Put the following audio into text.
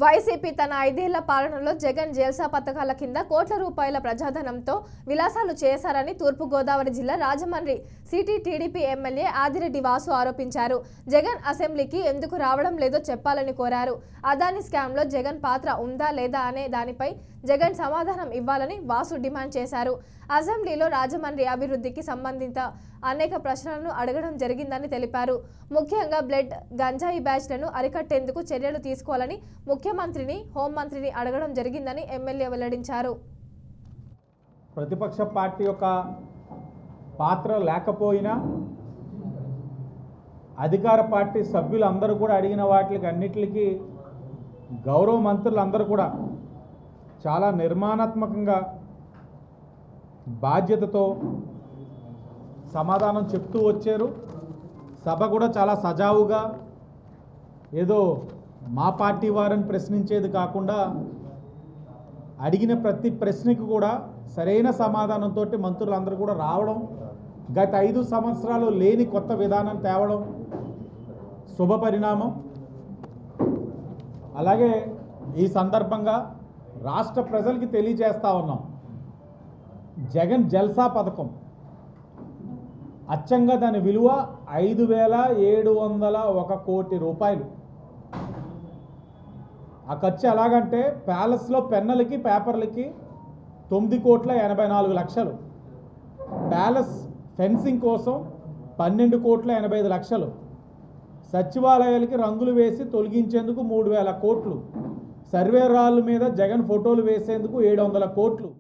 YCP తన 5 ఏళ్ల పాలనలో జగన్ జల్సా పథకాల కింద కోట్ల రూపాయల ప్రజాధనంతో విలాసాలు చేశారని తూర్పుగోదావరి జిల్లా Rajahmundry city TDP MLA Adireddy Vasu ఆరోపించారు. జగన్ అసెంబ్లీకి ఎందుకు రావడం లేదో చెప్పాలని కోరారు. అదాని స్కామ్లో జగన్ పాత్ర ఉందా లేదా అనే దానిపై జగన్ సమాధానం ఇవ్వాలని వాసు డిమాండ్ చేశారు. అసెంబ్లీలో రాజమండ్రి అభివృద్ధికి సంబంధిత అనేక ప్రశ్నలను అడగడం జరిగిందని తెలిపారు. ముఖ్యంగా బ్లడ్ గంజాయి బ్యాచ్లను అరికట్టేందుకు చర్యలు తీసుకోవాలని ముఖ్యమంత్రిని, హోంమంత్రిని అడగడం జరిగిందని ఎమ్మెల్యే వెల్లడించారు. ప్రతిపక్ష పార్టీ యొక్క పాత్ర లేకపోయినా అధికార పార్టీ సభ్యులందరూ కూడా అడిగిన వాటికి అన్నిటికీ గౌరవ మంత్రులందరూ కూడా చాలా నిర్మాణాత్మకంగా బాధ్యతతో సమాధానం చెప్తూ వచ్చారు. సభ కూడా చాలా సజావుగా ఏదో మా పార్టీ వారిని ప్రశ్నించేది కాకుండా అడిగిన ప్రతి ప్రశ్నకు కూడా సరైన సమాధానంతో మంత్రులందరూ కూడా రావడం, గత 5 సంవత్సరాలు లేని కొత్త విధానం తేవడం శుభ పరిణామం. అలాగే ఈ సందర్భంగా రాష్ట్ర ప్రజలకి తెలియజేస్తా ఉన్నాం, జగన్ జల్సా పథకం అచ్చంగా దాని విలువ 5,701 కోటి రూపాయలు. ఆ ఖర్చు ఎలాగంటే ప్యాలెస్లో పెన్నులకి పేపర్లకి 9,84,00,000, ప్యాలెస్ ఫెన్సింగ్ కోసం 12,85,00,000, సచివాలయాలకి రంగులు వేసి తొలగించేందుకు 3,000 కోట్లు, సర్వే రాళ్ళ మీద జగన్ ఫోటోలు వేసేందుకు 700 కోట్లు.